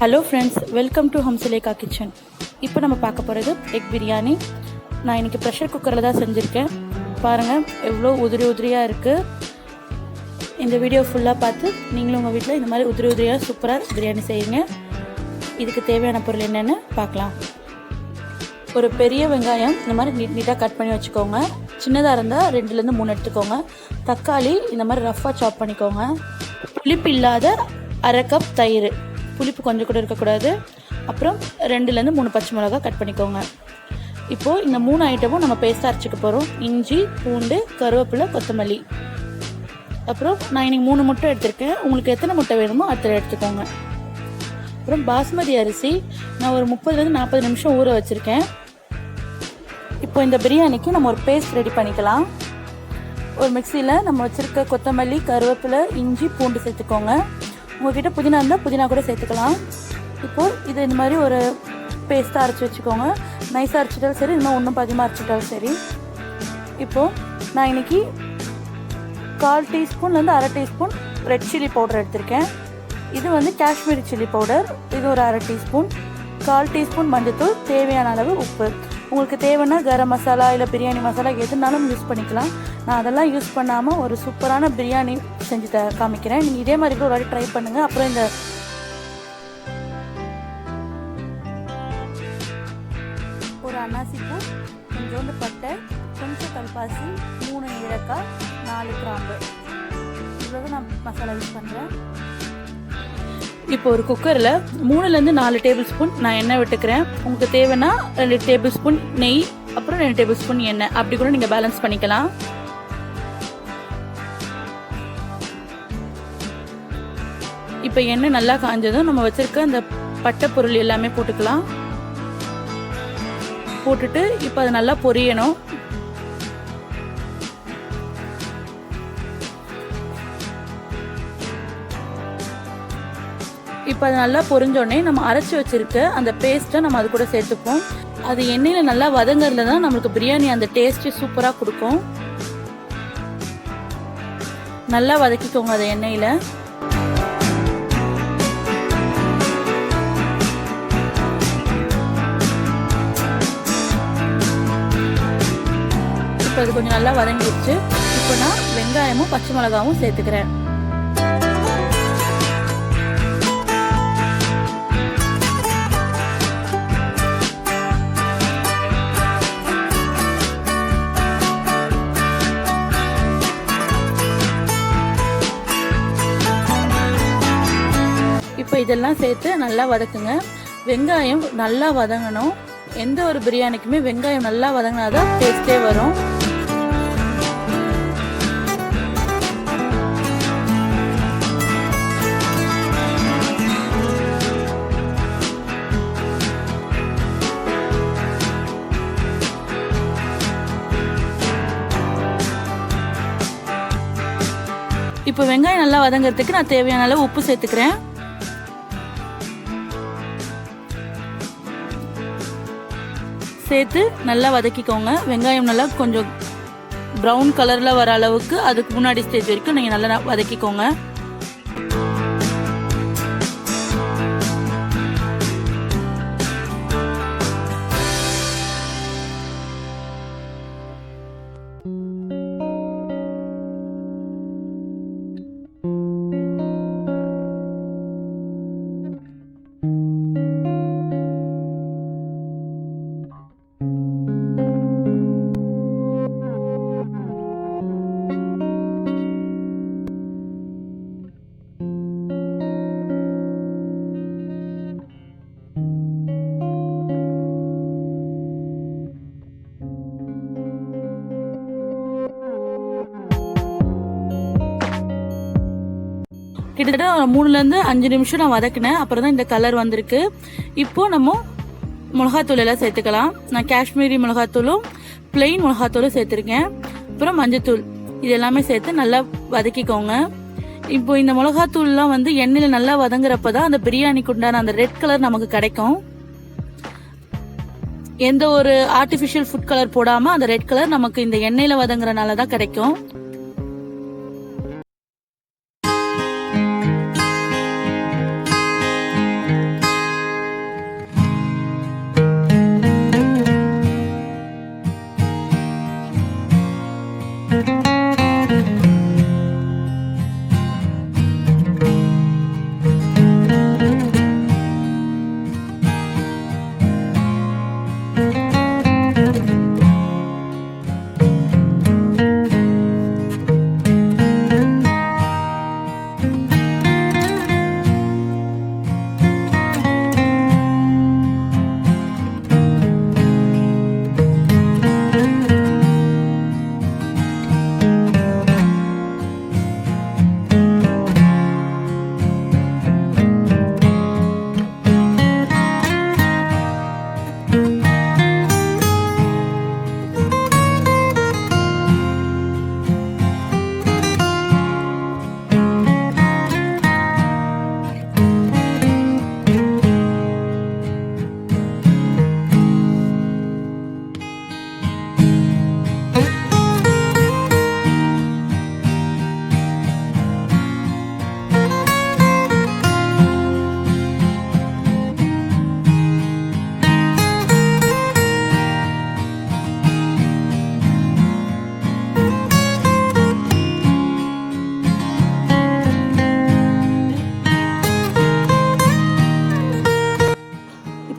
Hello friends, welcome to Hamsalekha kitchen. இப்போ நம்ம பார்க்க போகிறது எக் பிரியாணி. நான் இன்றைக்கி ப்ரெஷர் குக்கரில் தான் செஞ்சுருக்கேன். பாருங்கள் எவ்வளோ உதிரி உதிரியாக இருக்குது. இந்த வீடியோ ஃபுல்லாக பார்த்து நீங்களும் உங்கள் வீட்டில் இந்த மாதிரி உதிரி உதிரியாக சூப்பராக பிரியாணி செய்யுங்க. இதுக்கு தேவையான பொருள் என்னென்னு பார்க்கலாம். ஒரு பெரிய வெங்காயம் இந்த மாதிரி நீட்டாக கட் பண்ணி வச்சுக்கோங்க. சின்னதாக இருந்தால் 2-3 எடுத்துக்கோங்க. தக்காளி இந்த மாதிரி ரஃப்பாக சாப் பண்ணிக்கோங்க. புளிப்பு இல்லாத அரை கப் தயிர், புளிப்பு கொஞ்சம் கூட இருக்கக்கூடாது. அப்புறம் 2-3 பச்சை மிளகா கட் பண்ணிக்கோங்க. இப்போது இந்த 3 ஐட்டமும் நம்ம பேஸ்ட்டாக அரைச்சிக்க போகிறோம். இஞ்சி, பூண்டு, கருவேப்பிலை, கொத்தமல்லி. அப்புறம் நான் இன்றைக்கி 3 முட்டை எடுத்திருக்கேன். உங்களுக்கு எத்தனை முட்டை வேணுமோ அத்தனை எடுத்துக்கோங்க. அப்புறம் பாஸ்மதி அரிசி நான் ஒரு 30-40 நிமிஷம் ஊற வச்சுருக்கேன். இப்போ இந்த பிரியாணிக்கு நம்ம ஒரு பேஸ்ட் ரெடி பண்ணிக்கலாம். ஒரு மிக்சியில் நம்ம வச்சுருக்க கொத்தமல்லி, கருவேப்பிலை, இஞ்சி, பூண்டு சேர்த்துக்கோங்க. உங்கள்கிட்ட புதினா இருந்தால் புதினா கூட சேர்த்துக்கலாம். இப்போது இது இந்த மாதிரி ஒரு பேஸ்ட்டாக அரைச்சி வச்சுக்கோங்க. நைஸாக அரைச்சிட்டாலும் சரி, இன்னும் ஒன்றும் பாதியமாக அரைச்சிட்டாலும் சரி. இப்போது நான் இன்றைக்கி 1/4 டீஸ்பூன்லேருந்து அரை டீஸ்பூன் ரெட் சில்லி பவுடர் எடுத்திருக்கேன். இது வந்து காஷ்மீரி சில்லி பவுடர், இது ஒரு அரை டீஸ்பூன். 1/4 டீஸ்பூன் மஞ்சத்தூள், தேவையான அளவு உப்பு. உங்களுக்கு தேவைன்னா கரம் மசாலா இல்லை பிரியாணி மசாலா எதுனாலும் யூஸ் பண்ணிக்கலாம். நான் அதெல்லாம் யூஸ் பண்ணாமல் ஒரு சூப்பரான பிரியாணி செஞ்சு காமிக்கிறேன். நீங்கள் இதே மாதிரி கூட ஒரு வாட்டி ட்ரை பண்ணுங்கள். அப்புறம் இந்த ஒரு அன்னாசி பூ, கொஞ்சோண்டு பட்டை, கொஞ்சம் கல்பாசி, 3 ஏலக்காய், 4 கிராம்பு, இவ்வளவு நான் மசாலா யூஸ் பண்ணுறேன். இப்போ ஒரு குக்கரில் 3-4 டேபிள் ஸ்பூன் நான் எண்ணெய் விட்டுக்கிறேன். உங்களுக்கு தேவைன்னா 2 டேபிள் ஸ்பூன் நெய், அப்புறம் 2 டேபிள் ஸ்பூன் எண்ணெய், அப்படி கூட நீங்கள் பேலன்ஸ் பண்ணிக்கலாம். இப்போ எண்ணெய் நல்லா காஞ்சதும் நம்ம வச்சுருக்க அந்த பட்டை பொருள் எல்லாமே போட்டுக்கலாம். போட்டுட்டு இப்போ அது நல்லா பொரியணும். இப்போ அது நல்லா பொரிஞ்சோடனே நம்ம அரைச்சி வச்சுருக்க அந்த பேஸ்ட்டை நம்ம அது கூட சேர்த்துப்போம். அது எண்ணெயில் நல்லா வதங்கிறதுல தான் நம்மளுக்கு பிரியாணி அந்த டேஸ்ட்டு சூப்பராக கொடுக்கும். நல்லா வதக்கிக்கோங்க அதை எண்ணெயில். இப்போ அது கொஞ்சம் நல்லா வதங்கிடுச்சு. இப்போ நான் வெங்காயமும் பச்சை மிளகாவும் சேர்த்துக்கிறேன். இப்போ இதெல்லாம் சேர்த்து நல்லா வதக்குங்க. வெங்காயம் நல்லா வதங்கணும். எந்த ஒரு பிரியாணிக்குமே வெங்காயம் நல்லா வதங்கினாதான் டேஸ்டே வரும். இப்போ வெங்காயம் நல்லா வதங்கிறதுக்கு நான் தேவையான அளவு உப்பு சேர்த்துக்கிறேன். சேர்த்து நல்லா வதக்கிக்கோங்க. வெங்காயம் நல்லா கொஞ்சம் ப்ரௌன் கலரில் வர அளவுக்கு அதுக்கு முன்னாடி ஸ்டேஜ் வரைக்கும் நீங்கள் நல்லா வதக்கிக்கோங்க. கிட்டத்தட்ட 3-5 நிமிஷம் நான் வதக்கினேன். அப்புறம் தான் இந்த கலர் வந்திருக்கு. இப்போ நம்ம மிளகாத்தூள் எல்லாம் சேர்த்துக்கலாம். நான் காஷ்மீரி மிளகாத்தூளும் பிளெயின் மிளகாத்தூளும் சேர்த்துருக்கேன். அப்புறம் மஞ்சத்தூள், இது எல்லாமே சேர்த்து நல்லா வதக்கிக்கோங்க. இப்போ இந்த மிளகாத்தூள்லாம் வந்து எண்ணெயில் நல்லா வதங்குறப்ப தான் அந்த பிரியாணிக்கு உண்டான அந்த ரெட் கலர் நமக்கு கிடைக்கும். எந்த ஒரு ஆர்டிஃபிஷியல் ஃபுட் கலர் போடாமல் அந்த ரெட் கலர் நமக்கு இந்த எண்ணெயில் வதங்குறனால தான் கிடைக்கும்.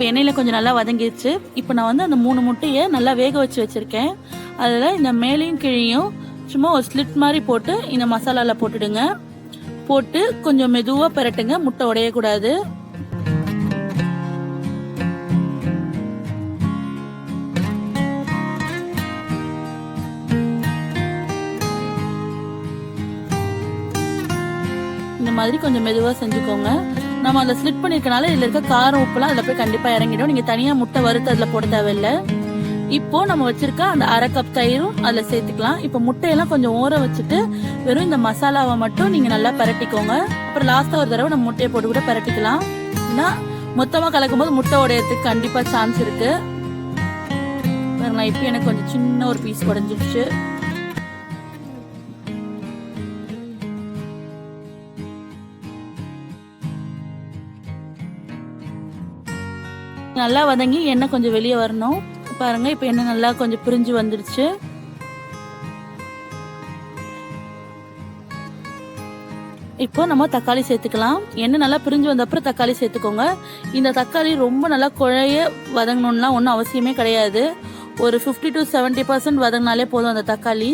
இப்போ எண்ணெயில் கொஞ்சம் நல்லா வதங்கிடுச்சு. இப்போ நான் வந்து அந்த 3 முட்டையை நல்லா வேக வச்சு வச்சுருக்கேன். அதில் இந்த மேலேயும் கீழையும் சும்மா ஒரு ஸ்லிட் மாதிரி போட்டு இந்த மசாலாவில் போட்டுடுங்க. போட்டு கொஞ்சம் மெதுவாக பிரட்டுங்க, முட்டை உடையக்கூடாது. இந்த மாதிரி கொஞ்சம் மெதுவாக செஞ்சுக்கோங்க. நம்ம அதில் ஸ்லிட் பண்ணியிருக்கனால இதில் இருக்க காரம் உப்புலாம் அதில் போய் கண்டிப்பாக இறங்கிடும். நீங்கள் தனியாக முட்டை வறுத்து அதில் போட தேவையில்லை. இப்போ நம்ம வச்சிருக்க அந்த 1/2 கப் தயிரும் அதில் சேர்த்துக்கலாம். இப்போ முட்டையெல்லாம் கொஞ்சம் ஊற வச்சுட்டு வெறும் இந்த மசாலாவை மட்டும் நீங்கள் நல்லா பரட்டிக்கோங்க. அப்புறம் லாஸ்ட்டாக ஒரு தடவை நம்ம முட்டையை போட்டு கூட பரட்டிக்கலாம். ஏன்னா மொத்தமாக கலக்கும் போது முட்டை உடையறதுக்கு கண்டிப்பாக சான்ஸ் இருக்கு. இப்போ எனக்கு கொஞ்சம் சின்ன ஒரு பீஸ் உடைஞ்சிடுச்சு. நல்லா வதங்கி எண்ணெய் கொஞ்சம் வெளியே வரணும். பாருங்க, இப்போ எண்ணெய் நல்லா கொஞ்சம் பிரிஞ்சு வந்துடுச்சு. இப்போ நம்ம தக்காளி சேர்த்துக்கலாம். எண்ணெய் நல்லா பிரிஞ்சு வந்த அப்புறம் தக்காளி சேர்த்துக்கோங்க. இந்த தக்காளி ரொம்ப நல்லா குழைய வதங்கணும்லாம் ஒன்றும் அவசியமே கிடையாது. ஒரு 50 to 70% வதங்கினாலே போதும் அந்த தக்காளி.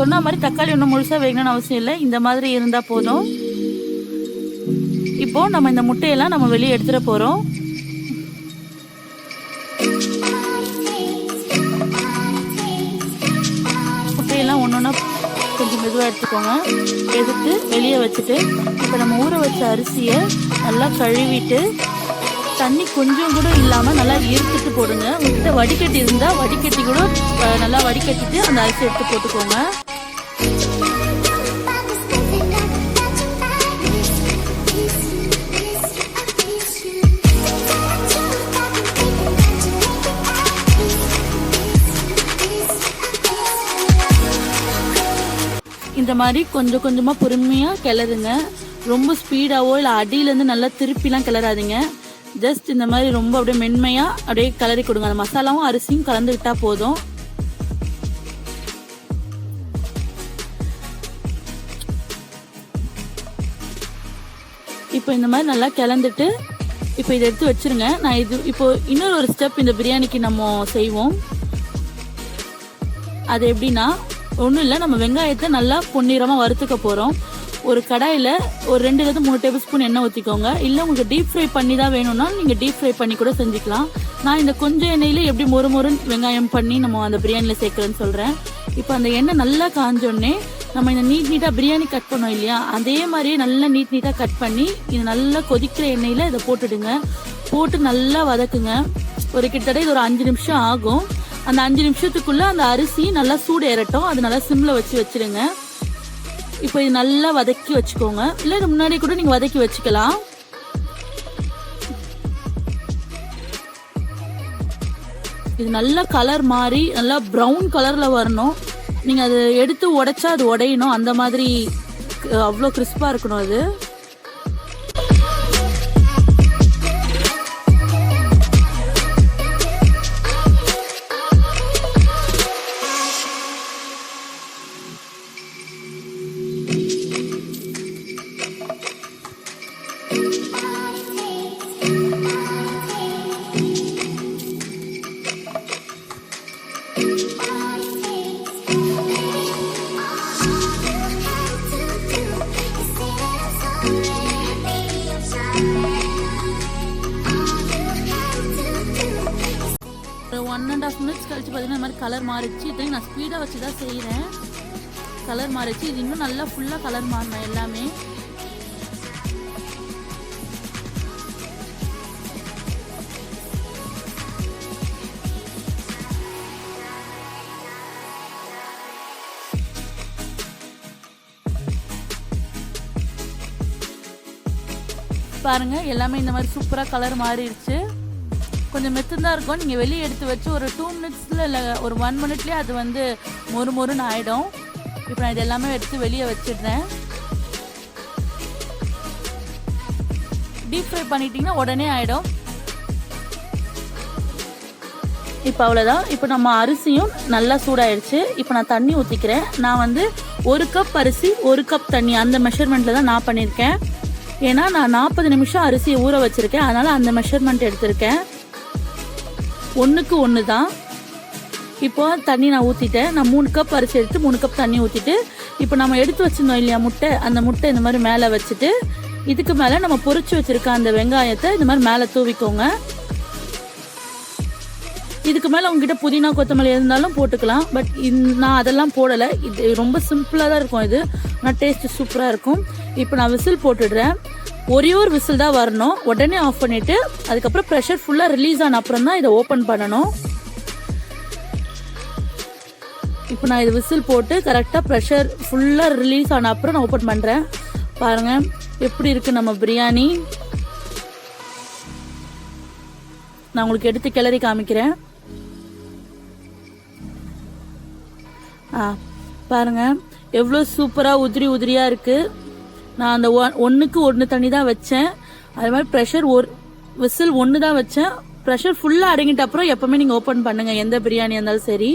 சொன்ன மாதிரி தக்காளி ஒன்றும் முழுசாக வேகணும்னு அவசியம் இல்லை. இந்த மாதிரி இருந்தால் போதும். இப்போ நம்ம இந்த முட்டையெல்லாம் நம்ம வெளியே எடுத்துட போகிறோம். முட்டையெல்லாம் ஒன்று ஒன்றா கொஞ்சம் மெதுவாக எடுத்துக்கோங்க. எடுத்து வெளியே வச்சுட்டு இப்போ நம்ம ஊற வச்ச அரிசியை நல்லா கழுவிட்டு தண்ணி கொஞ்சம் கூட இல்லாமல் நல்லா ஈர்த்துட்டு போடுங்க. உங்கள்கிட்ட வடிகட்டி இருந்தால் வடிகட்டி கூட நல்லா வடிகட்டிட்டு அந்த அரிசி எடுத்து போட்டுக்கோங்க. இந்த மாதிரி கொஞ்சம் கொஞ்சமாக பொறுமையாக கிளறுங்க. ரொம்ப ஸ்பீடாவோ இல்லை அடியிலேருந்து நல்லா திருப்பிலாம் கிளறாதீங்க. ஜஸ்ட் இந்த மாதிரி ரொம்ப அப்படியே மென்மையாக அப்படியே கிளறி கொடுங்க. அந்த மசாலாவும் அரிசியும் கலந்துக்கிட்டா போதும். இப்போ இந்த மாதிரி நல்லா கிளந்துட்டு இப்போ இதை எடுத்து வச்சிருங்க. நான் இது இப்போ இன்னொரு ஒரு ஸ்டெப் இந்த பிரியாணிக்கு நம்ம செய்வோம். அது எப்படின்னா ஒன்றும் இல்லை, நம்ம வெங்காயத்தை நல்லா பொன்னிறமாக வறுத்துக்க போகிறோம். ஒரு கடாயில் ஒரு 2 to 3 டேபிள் ஸ்பூன் எண்ணெய் ஊற்றிக்கோங்க. இல்லை உங்களுக்கு டீப் ஃப்ரை பண்ணி தான் வேணும்னா நீங்கள் டீப் ஃப்ரை பண்ணி கூட செஞ்சுக்கலாம். நான் இந்த கொஞ்சம் எண்ணெயில் எப்படி மொறுமொறுன்னு வெங்காயம் பண்ணி நம்ம அந்த பிரியாணியில் சேர்க்குறேன்னு சொல்கிறேன். இப்போ அந்த எண்ணெய் நல்லா காஞ்சோடனே நம்ம இந்த நீட்டாக பிரியாணி கட் பண்ணோம் இல்லையா, அதே மாதிரியே நல்லா நீட்டாக கட் பண்ணி இது நல்லா கொதிக்கிற எண்ணெயில் இதை போட்டுடுங்க. போட்டு நல்லா வதக்குங்க. ஒரு கிட்டத்தட்ட இது ஒரு 5 நிமிஷம் ஆகும். அந்த 5 நிமிஷத்துக்குள்ளே அந்த அரிசி நல்லா சூடு ஏறட்டும். அது நல்லா சிம்மில் வச்சுடுங்க. இப்போ இது நல்லா வதக்கி வச்சுக்கோங்க. இல்லை இது முன்னாடி கூட நீங்கள் வதக்கி வச்சுக்கலாம். இது நல்லா கலர் மாறி நல்லா ப்ரௌன் கலரில் வரணும். நீங்கள் அதை எடுத்து உடைச்சா அது உடையணும். அந்த மாதிரி அவ்வளோ கிறிஸ்பாக இருக்கணும் அது. ஒரு 1.5 minutes கழிச்சு பார்த்தீங்கன்னா இந்த மாதிரி கலர் மாறிச்சு. இதையும் நான் ஸ்பீடாக வச்சு தான் செய்கிறேன். கலர் மாறிச்சு. இது இன்னும் நல்லா ஃபுல்லாக கலர் மாறணும் எல்லாமே. பாருங்கள் எல்லாமே இந்த மாதிரி சூப்பராக கலர் மாறிடுச்சு. கொஞ்சம் மெத்துந்தான் இருக்கும். நீங்கள் வெளியே எடுத்து வச்சு ஒரு 2 மினிட்ஸில் இல்லை ஒரு 1 மினிட்லேயே அது வந்து மொறுன்னு ஆகிடும். இப்போ நான் இது எல்லாமே எடுத்து வெளியே வச்சிடுறேன். டீப் ஃப்ரை பண்ணிட்டீங்கன்னா உடனே ஆகிடும். இப்போ அவ்வளோதான். இப்போ நம்ம அரிசியும் நல்லா சூடாயிடுச்சு. இப்போ நான் தண்ணி ஊற்றிக்கிறேன். நான் வந்து 1 கப் அரிசி 1 கப் தண்ணி அந்த மெஷர்மெண்ட்டில் தான் நான் பண்ணியிருக்கேன். ஏன்னா நான் 40 நிமிஷம் அரிசியை ஊற வச்சுருக்கேன். அதனால் அந்த மெஷர்மெண்ட் எடுத்திருக்கேன். 1க்கு 1 தான். இப்போ தண்ணி நான் ஊற்றிட்டேன். நான் 3 கப் அரிசி எடுத்து 3 கப் தண்ணி ஊற்றிட்டு இப்போ நம்ம எடுத்து வச்சுருந்தோம் இல்லையா முட்டை, அந்த முட்டை இந்த மாதிரி மேலே வச்சுட்டு இதுக்கு மேலே நம்ம பொரிச்சு வச்சுருக்க அந்த வெங்காயத்தை இந்த மாதிரி மேலே தூவிக்கோங்க. இதுக்கு மேலே உங்ககிட்ட புதினா கொத்தமல்லி இருந்தாலும் போட்டுக்கலாம். பட் நான் அதெல்லாம் போடலை. இது ரொம்ப சிம்பிளாக தான் இருக்கும். இது ஆனால் டேஸ்ட்டு சூப்பராக இருக்கும். இப்போ நான் விசில் போட்டுடுறேன். ஒரே ஒரு விசில் தான் வரணும். உடனே ஆஃப் பண்ணிவிட்டு அதுக்கப்புறம் ப்ரெஷர் ஃபுல்லாக ரிலீஸ் ஆன அப்புறம் தான் இதை ஓப்பன் பண்ணணும். இப்போ நான் இது விசில் போட்டு கரெக்டாக ப்ரெஷர் ஃபுல்லாக ரிலீஸ் ஆன அப்புறம் நான் ஓப்பன் பண்ணுறேன். பாருங்கள் எப்படி இருக்குது நம்ம பிரியாணி. நான் உங்களுக்கு எடுத்து கிளறி காமிக்கிறேன். பாருங்கள் எவ்வளோ சூப்பராக உதிரியாக இருக்குது. நான் அந்த 1க்கு 1 தண்ணி தான் வச்சேன். அது மாதிரி ப்ரெஷர் விசில் 1 தான் வச்சேன். ப்ரெஷர் ஃபுல்லாக அடங்கிட்ட அப்புறம் எப்போவுமே நீங்கள் ஓப்பன் பண்ணுங்கள் எந்த பிரியாணியாக இருந்தாலும் சரி.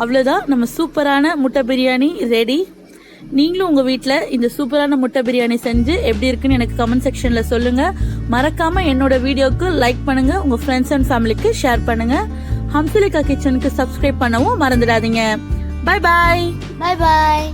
அவ்வளோதான், நம்ம சூப்பரான முட்டை பிரியாணி ரெடி. நீங்களும் உங்கள் வீட்டில் இந்த சூப்பரான முட்டை பிரியாணி செஞ்சு எப்படி இருக்குன்னு எனக்கு கமெண்ட் செக்ஷனில் சொல்லுங்கள். மறக்காமல் என்னோட வீடியோவுக்கு லைக் பண்ணுங்கள். உங்கள் ஃப்ரெண்ட்ஸ் அண்ட் ஃபேமிலிக்கு ஷேர் பண்ணுங்கள். ஹம்சலேகா கிச்சனுக்கு சப்ஸ்கிரைப் பண்ணவும் மறந்துடாதீங்க. பாய் பாய். பாய் பாய்.